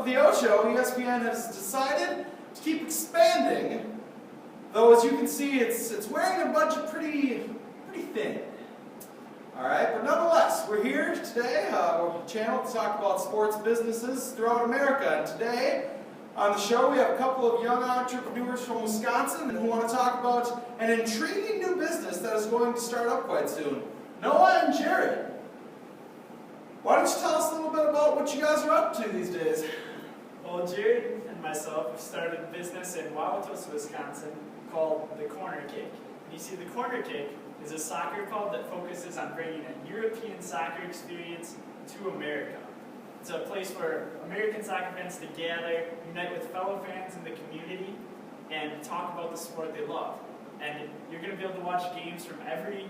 the Ocho, ESPN has decided to keep expanding, though as you can see, it's wearing their budget pretty thin. Alright, but nonetheless, we're here today, we're a channel to talk about sports businesses throughout America, and today on the show we have a couple of young entrepreneurs from Wisconsin who want to talk about an intriguing new business that is going to start up quite soon. Noah and Jared, why don't you tell us a little bit about what you guys are up to these days? Well, Jared and myself have started a business in Wauwatosa, Wisconsin called The Corner Kick. You see, The Corner Kick is a soccer club that focuses on bringing a European soccer experience to America. It's a place where American soccer fans to gather, unite with fellow fans in the community, and talk about the sport they love. And you're going to be able to watch games from every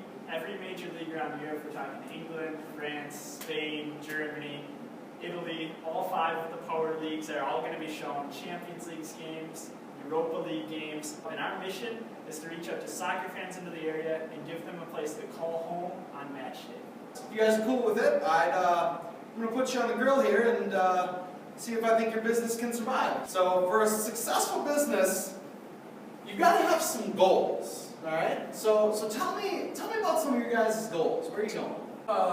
major league around Europe. We're talking England, France, Spain, Germany, Italy. All 5 of the power leagues are all going to be shown. Champions League games, Europa League games. And our mission is to reach out to soccer fans into the area and give them a place to call home on match day. If you guys are cool with it, I'm going to put you on the grill here and see if I think your business can survive. So for a successful business, you've got to have some goals, all right? So tell me about some of your guys' goals. Where are you going? Well,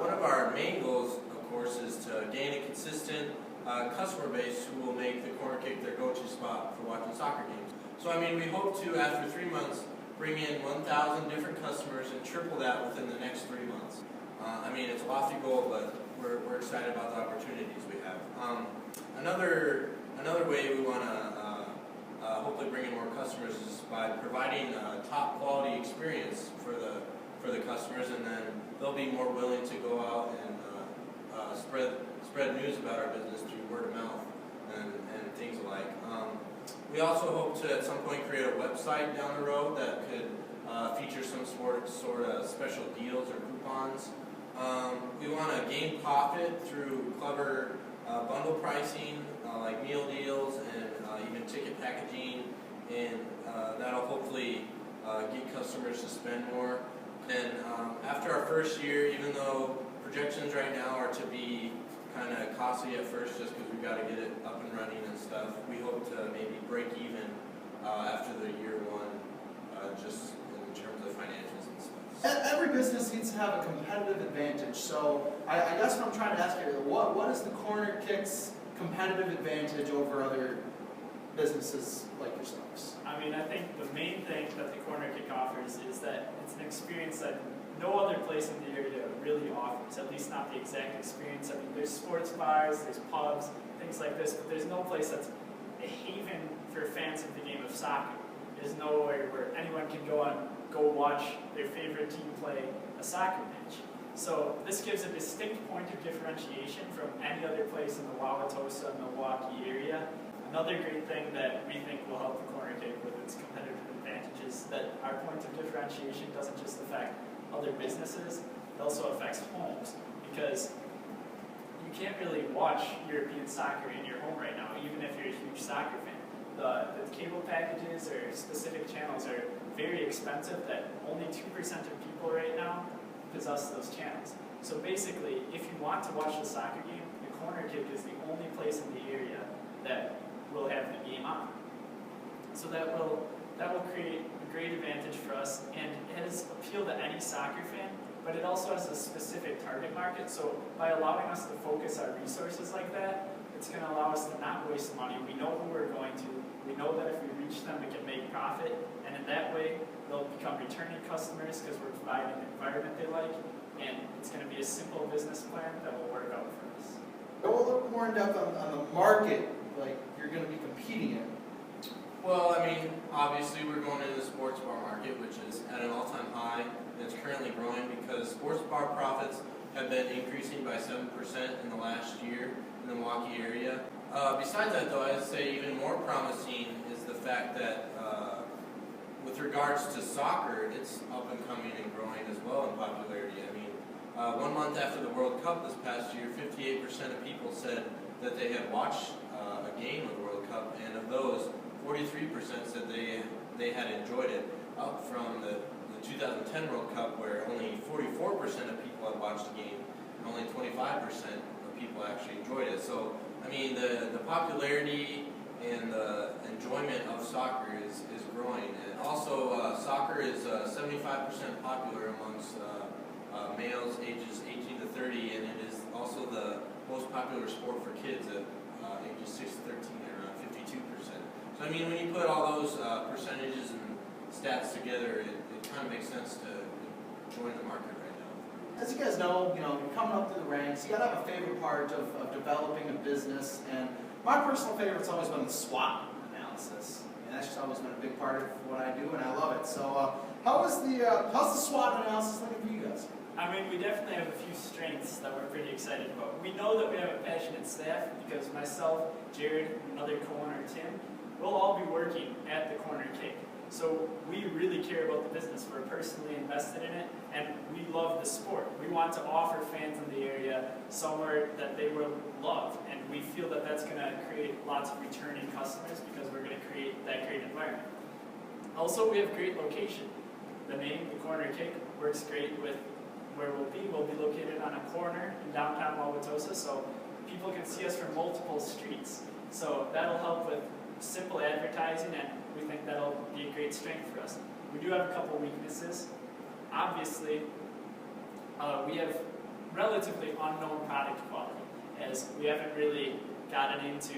one of our main goals, of course, is to gain a consistent customer base who will make the Corner Kick their go-to spot for watching soccer games. So, we hope to, after 3 months, bring in 1,000 different customers and triple that within the next 3 months. It's a lofty goal, but we're excited about the opportunities we have. Another way we want to hopefully bring in more customers is by providing a top quality experience for the customers, and then they'll be more willing to go out and spread news about our business through word of mouth and things alike. We also hope to at some point create a website down the road that could feature some sort of special deals or coupons. We want to gain profit through clever bundle pricing, like meal deals and even ticket packaging, and that'll hopefully get customers to spend more. And after our first year, even though projections right now are to be kind of costly at first just because we've got to get it up and running and stuff, we hope to maybe break even after the year 1, just in terms of financials and stuff. Every business needs to have a competitive advantage, so I guess what I'm trying to ask you is, what is the Corner Kick's competitive advantage over other businesses like yourselves? I think the main thing that the Corner Kick offers is that it's an experience that no other place in the area really offers, at least not the exact experience. There's sports bars, there's pubs, things like this, but there's no place that's a haven for fans of the game of soccer. There's nowhere where anyone can go watch their favorite team play a soccer match. So this gives a distinct point of differentiation from any other place in the Wauwatosa, Milwaukee area. Another great thing that we think will help the Corner Kick with its competitive advantages is that our point of differentiation doesn't just affect other businesses, it also affects homes, because you can't really watch European soccer in your home right now, even if you're a huge soccer fan. The cable packages or specific channels are very expensive that only 2% of people right now possess those channels. So basically, if you want to watch the soccer game, the Corner Kick is the only place in the area that will have the game on. So that will create a great advantage for us, and it has appeal to any soccer fan, but it also has a specific target market. So by allowing us to focus our resources like that, it's going to allow us to not waste money. We know who we're going to. We know that if we reach them, we can make profit, and in that way, they'll become returning customers because we're providing an environment they like, and it's going to be a simple business plan that will work out for us. Go a little more in depth on the market, like you're going to be competing in. Well, obviously we're going into the sports bar market, which is at an all-time high, and it's currently growing because sports bar profits have been increasing by 7% in the last year in the Milwaukee area. Besides that, though, I'd say even more promising is the fact that with regards to soccer, it's up and coming and growing as well in popularity. 1 month after the World Cup this past year, 58% of people said that they had watched a game of the World Cup, and of those, 43% said they had enjoyed it, up from the 2010 World Cup where only 44% of people had watched the game and only 25% of people actually enjoyed it. So, the popularity and the enjoyment of soccer is growing. And also, soccer is 75% popular amongst males ages 18 to 30, and it is also the most popular sport for kids at ages 6 to 13, at around 52%. So I mean, when you put all those percentages and stats together, it kind of makes sense to join the market right now. As you guys know, you're coming up through the ranks. You gotta have a favorite part of developing a business, and my personal favorite's always been the SWOT analysis. And that's just always been a big part of what I do, and I love it. So, how's the SWOT analysis looking for you guys? I mean, we definitely have a few strengths that we're pretty excited about. We know that we have a passionate staff because myself, Jared, and another co-owner, Tim, we'll all be working at the Corner Kick. So we really care about the business. We're personally invested in it, and we love the sport. We want to offer fans in the area somewhere that they will love, and we feel that that's going to create lots of returning customers because we're going to create that great environment. Also, we have great location. The name, the Corner Kick, works great with where we'll be. We'll be located on a corner in downtown Wauwatosa, so people can see us from multiple streets. So that'll help with simple advertising, and we think that'll be a great strength for us. We do have a couple weaknesses. Obviously, we have relatively unknown product quality, as we haven't really gotten into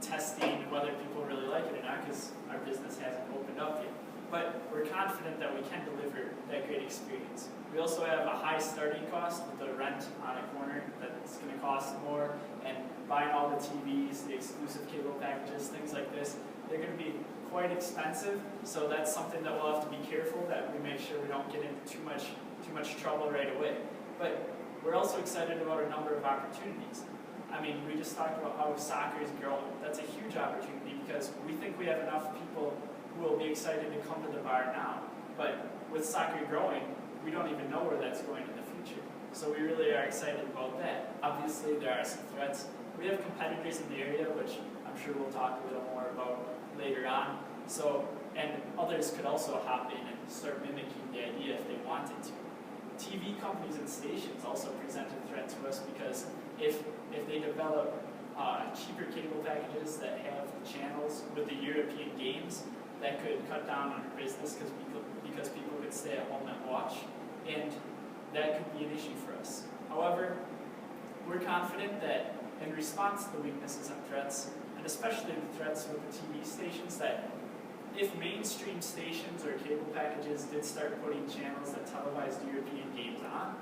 testing whether people really like it or not, because our business hasn't opened up yet. But we're confident that we can deliver that great experience. We also have a high starting cost with the rent on a corner that's going to cost more, and buying all the TVs, the exclusive cable packages, things like this, they're going to be quite expensive. So that's something that we'll have to be careful that we make sure we don't get into too much trouble right away. But we're also excited about a number of opportunities. I mean, we just talked about how soccer is growing. That's a huge opportunity because we think we have enough people who will be excited to come to the bar now. But with soccer growing, we don't even know where that's going in the future. So we really are excited about that. Obviously, there are some threats. We have competitors in the area, which I'm sure we'll talk a little more about later on. So, and others could also hop in and start mimicking the idea if they wanted to. TV companies and stations also present a threat to us because if they develop cheaper cable packages that have channels with the European games, that could cut down on our business because people could stay at home and watch, and that could be an issue for us. However, we're confident that in response to the weaknesses and threats, and especially the threats with the TV stations, that if mainstream stations or cable packages did start putting channels that televised European games on,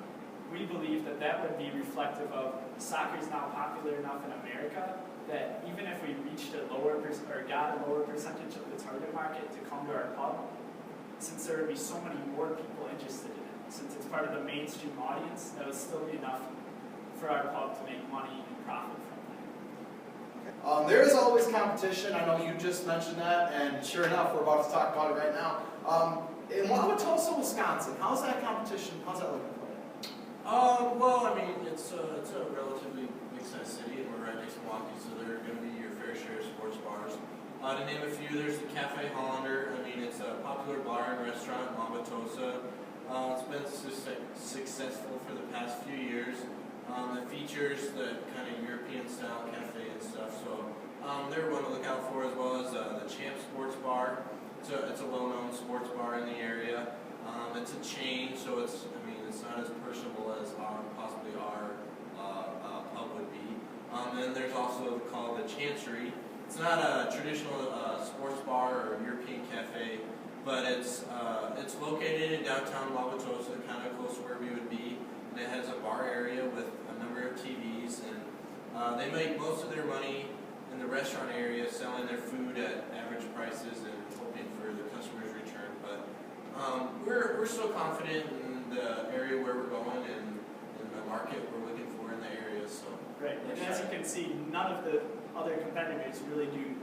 we believe that that would be reflective of soccer is now popular enough in America that even if we reached a lower or got a lower percentage of the target market to come to our pub, since there would be so many more people interested in it, since it's part of the mainstream audience, that would still be enough for our pub to make money and profit from that. There is always competition. I know you just mentioned that, and sure enough, we're about to talk about it right now. In Wauwatosa, Wisconsin, how's that competition? How's that looking for you? Well, I mean, it's a relatively big-sized city, and we're right next to Milwaukee, so there are going to be your fair share of sports bars. To name a few, there's the Cafe Hollander. I mean, it's a popular bar and restaurant in Wauwatosa. It's been successful for the past few years. It features the kind of European-style cafe and stuff, so they're one to look out for, as well as the Champ Sports Bar. It's a well-known sports bar in the area. It's a chain, so it's not as personable as possibly our pub would be. And there's also called the Chancery. It's not a traditional sports bar or European cafe, but it's located in downtown Wauwatosa, kind of close to where we would be. And it has a bar area with a number of TVs, and they make most of their money in the restaurant area selling their food at average prices and hoping for the customer's return. But we're still confident in the area where we're going and in the market we're looking for in the area. So right, and as you can see, none of the other competitors really do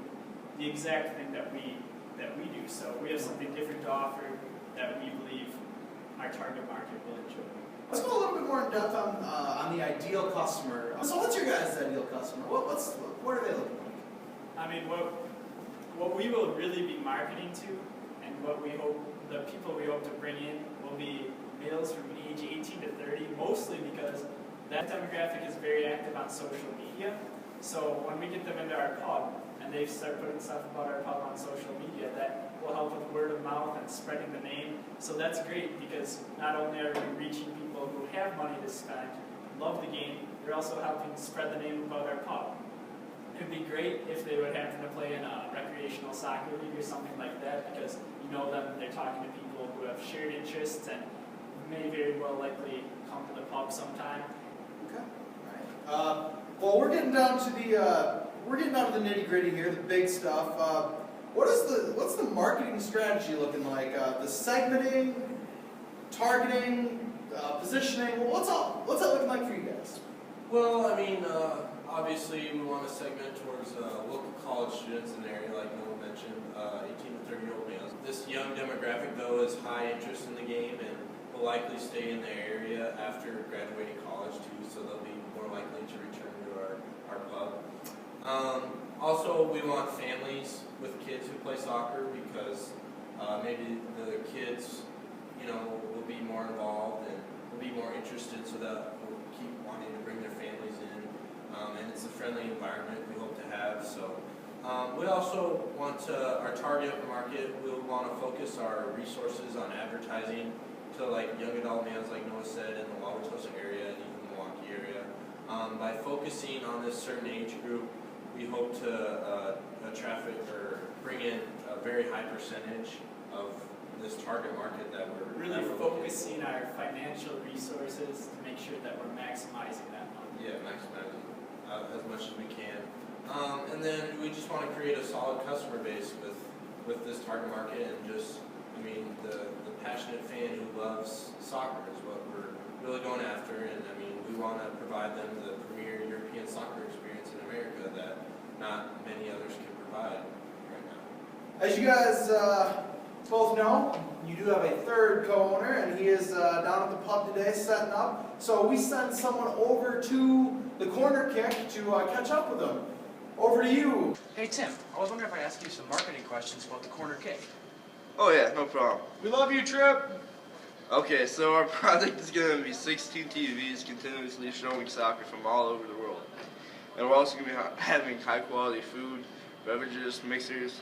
the exact thing that we do. So we have something different to offer that we believe our target market will enjoy. Let's go a little bit more in depth on the ideal customer. So what's your guys' ideal customer? What are they looking like? I mean, what we will really be marketing to, and what we hope, the people we hope to bring in will be males from age 18 to 30, mostly because that demographic is very active on social media. So when we get them into our pub and they start putting stuff about our pub on social media, that will help with word of mouth and spreading the name. So that's great because not only are we reaching people who have money to spend, love the game, they're also helping spread the name about our pub. It would be great if they would happen to play in a recreational soccer league or something like that, because you know them, they're talking to people who have shared interests and may very well likely come to the pub sometime. Okay. All right. Well, we're getting down to the nitty gritty here, the big stuff. What's the marketing strategy looking like? The segmenting, targeting, positioning. What's that looking like for you guys? Well, I mean, obviously we want to segment towards local college students in the area, like Noah mentioned, 18 to 30-year-old males. This young demographic, though, is high interest in the game and will likely stay in the area after graduating college, too, so they'll be more likely to return to our pub. Also, we want families with kids who play soccer because maybe the kids, will be more involved and will be more interested, so that we'll keep wanting to bring their families in. And it's a friendly environment we hope to have. So we also want our target market, we'll want to focus our resources on advertising to like young adult males, like Noah said, in the Wauwatosa area and even the Milwaukee area. By focusing on this certain age group, we hope to traffic or bring in a very high percentage of this target market that we're Really focusing our financial resources to make sure that we're maximizing that money. Yeah, maximizing as much as we can. And then we just want to create a solid customer base with this target market, and just, the passionate fan who loves soccer is what we're really going after. And we want to provide them the premier European soccer experience in America that not many others can provide right now. As you guys both know, you do have a third co-owner, and he is down at the pub today setting up. So we sent someone over to the Corner Kick to catch up with him. Over to you. Hey Tim, I was wondering if I asked you some marketing questions about the Corner Kick. Oh yeah, no problem. We love you, Trip. Okay, so our product is going to be 16 TVs continuously showing soccer from all over the world. And we're also going to be having high quality food, beverages, mixers,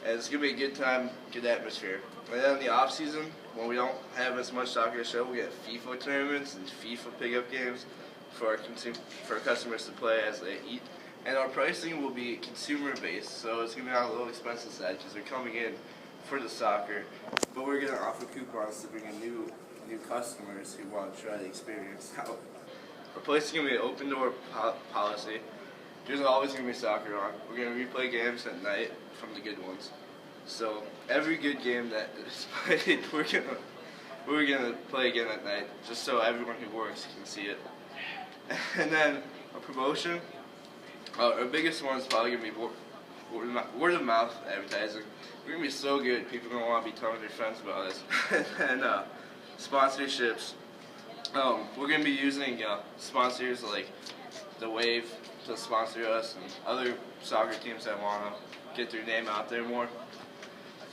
and it's going to be a good time, good atmosphere. And then in the off season, when we don't have as much soccer to show, we get FIFA tournaments and FIFA pickup games for our customers to play as they eat. And our pricing will be consumer based, so it's going to be on the low expensive side because they're coming in for the soccer. But we're going to offer coupons to bring in new customers who want to try the experience out. Our place is going to be an open door policy. There's always going to be soccer on. We're going to replay games at night from the good ones. So every good game that is played, we're gonna play again at night, just so everyone who works can see it. And then a promotion. Our biggest one is probably gonna be word of mouth advertising. We're gonna be so good, people are gonna want to be telling their friends about us. And sponsorships. We're gonna be using sponsors like the Wave to sponsor us, and other soccer teams that wanna get their name out there more.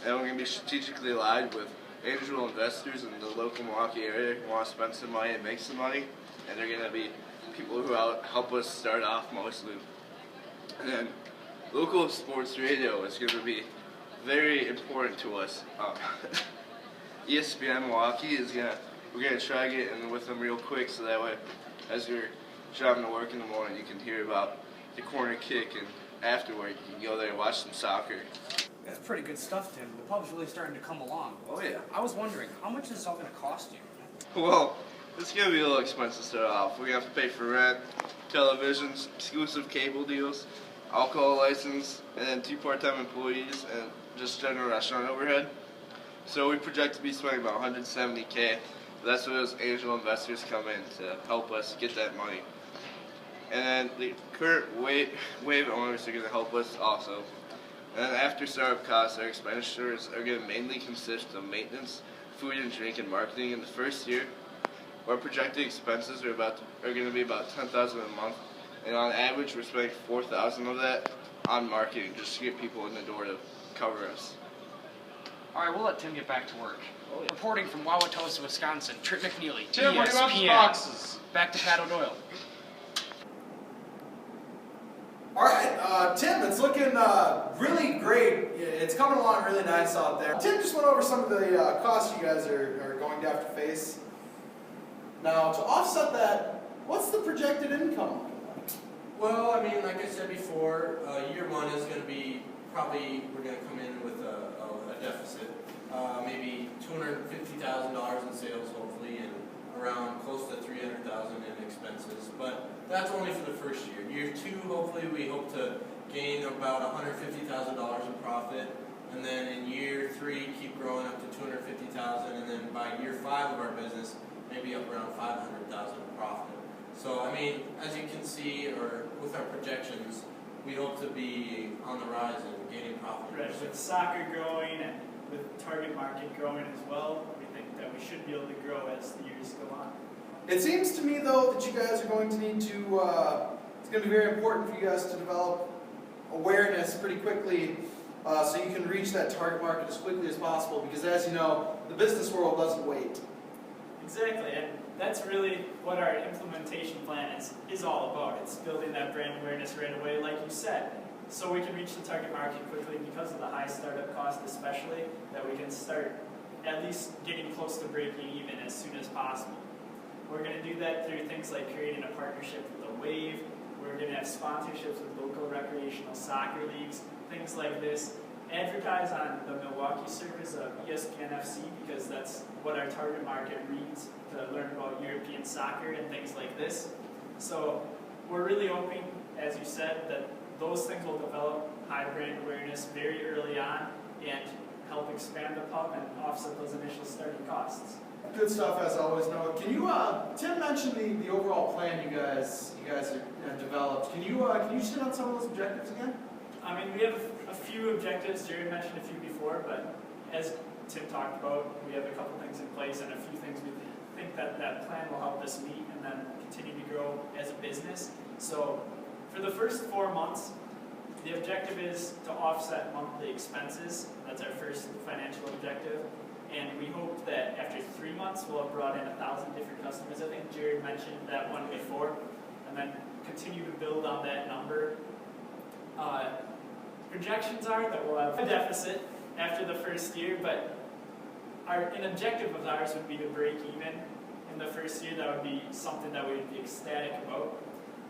And we're going to be strategically aligned with angel investors in the local Milwaukee area who want to spend some money and make some money. And they're going to be people who help us start off mostly. And then local sports radio is going to be very important to us. ESPN Milwaukee we're going to try to get in with them real quick, so that way as you're driving to work in the morning, you can hear about the Corner Kick, and afterward you can go there and watch some soccer. That's pretty good stuff, Tim. The pub's really starting to come along. Oh yeah. I was wondering, how much is this all going to cost you? Well, it's going to be a little expensive to start off. We're going to have to pay for rent, televisions, exclusive cable deals, alcohol license, and then 2 part-time employees, and just general restaurant overhead. So we project to be spending about $170K. That's where those angel investors come in to help us get that money. And then the current Wave owners are going to help us also. And then after startup costs, our expenditures are going to mainly consist of maintenance, food and drink, and marketing in the first year. Our projected expenses are going to be about $10,000 a month, and on average, we're spending $4,000 of that on marketing just to get people in the door to cover us. All right, we'll let Tim get back to work. Oh, yeah. Reporting from Wauwatosa, Wisconsin, Trip McNeely, Tim, what about the ESPN. boxes? Back to Pat O'Doyle. looking really great. It's coming along really nice out there. Tim just went over some of the costs you guys are going to have to face. Now, to offset that, what's the projected income? Well, I mean, like I said before, year one is going to be probably, we're going to come in with a deficit. Maybe $250,000 in sales, hopefully, and around close to $300,000 in expenses. But that's only for the first year. Year two, hopefully, we hope to gain about $150,000 in profit. And then in year three, keep growing up to $250,000. And then by year five of our business, maybe up around $500,000 in profit. So, I mean, as you can see, or with our projections, we hope to be on the rise and gaining profit. Right, with soccer growing and with target market growing as well, we think that we should be able to grow as the years go on. It seems to me, though, that you guys are going to need to, it's going to be very important for you guys to develop awareness pretty quickly so you can reach that target market as quickly as possible, because as you know, the business world doesn't wait. Exactly, and that's really what our implementation plan is all about. It's building that brand awareness right away, like you said, so we can reach the target market quickly because of the high startup cost especially, that we can start at least getting close to breaking even as soon as possible. We're going to do that through things like creating a partnership with the Wave. We're going to have sponsorships with local recreational soccer leagues, things like this. Advertise on the Milwaukee service of ESPN FC because that's what our target market reads to learn about European soccer and things like this. So we're really hoping, as you said, that those things will develop high brand awareness very early on and help expand the pub and offset those initial starting costs. Good stuff as always, Noah. Can you, Tim mentioned the overall plan you guys have developed. Can you hit on some of those objectives again? I mean, we have a few objectives. Jerry mentioned a few before, but as Tim talked about, we have a couple things in place and a few things we think that plan will help us meet and then continue to grow as a business. So for the first 4 months, the objective is to offset monthly expenses. That's our first financial objective. And we hope that after 3 months, we'll have brought in 1,000 different customers. I think Jared mentioned that one before. And then continue to build on that number. Projections are that we'll have a deficit after the first year, but an objective of ours would be to break even in the first year. That would be something that we would be ecstatic about.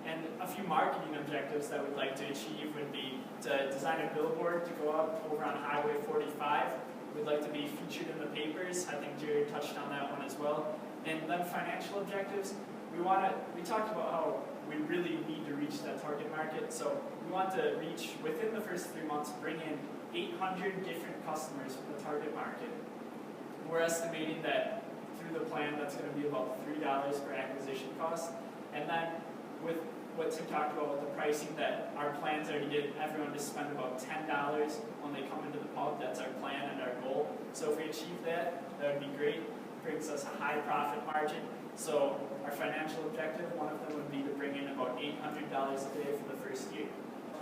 And a few marketing objectives that we'd like to achieve would be to design a billboard to go up over on Highway 45. We'd like to be featured in the papers. I think Jared touched on that one as well. And then financial objectives, we talked about how we really need to reach that target market. So we want to reach, within the first 3 months, bring in 800 different customers for the target market. We're estimating that through the plan, that's going to be about $3 per acquisition cost. And then with what Tim talked about with the pricing, that our plans are to get everyone to spend about $10 when they come into the pub. That's our plan and our goal. So if we achieve that, that would be great. It brings us a high profit margin. So our financial objective, one of them would be to bring in about $800 a day for the first year.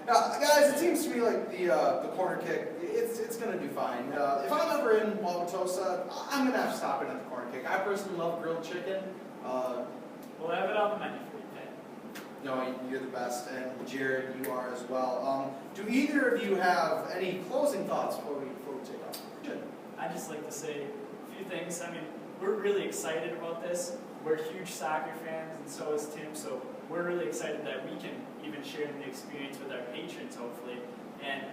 Guys, it seems to me like the corner kick, it's going to do fine. If I'm ever in Wauwatosa, I'm going to have to stop in at the corner kick. I personally love grilled chicken. We'll have it on the menu for you, Ted. No, you're the best, and Jared, you are as well. Do either of you have any closing thoughts before we take off? I'd just like to say a few things. I mean, we're really excited about this. We're huge soccer fans, and so is Tim, so we're really excited that we can even share the experience with our patrons, hopefully. And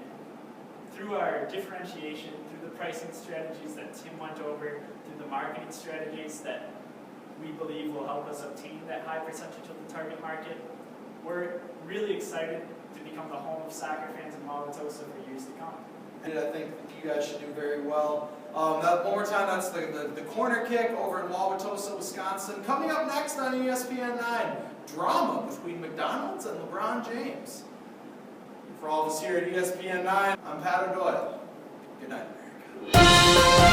through our differentiation, through the pricing strategies that Tim went over, through the marketing strategies that we believe will help us obtain that high percentage of the target market, we're really excited to become the home of soccer fans in Wauwatosa for years to come. And I think you guys should do very well. One more time, that's the corner kick over in Wauwatosa, Wisconsin. Coming up next on ESPN 9, drama between McDonald's and LeBron James. For all of us here at ESPN 9, I'm Pat O'Doyle. Good night, America.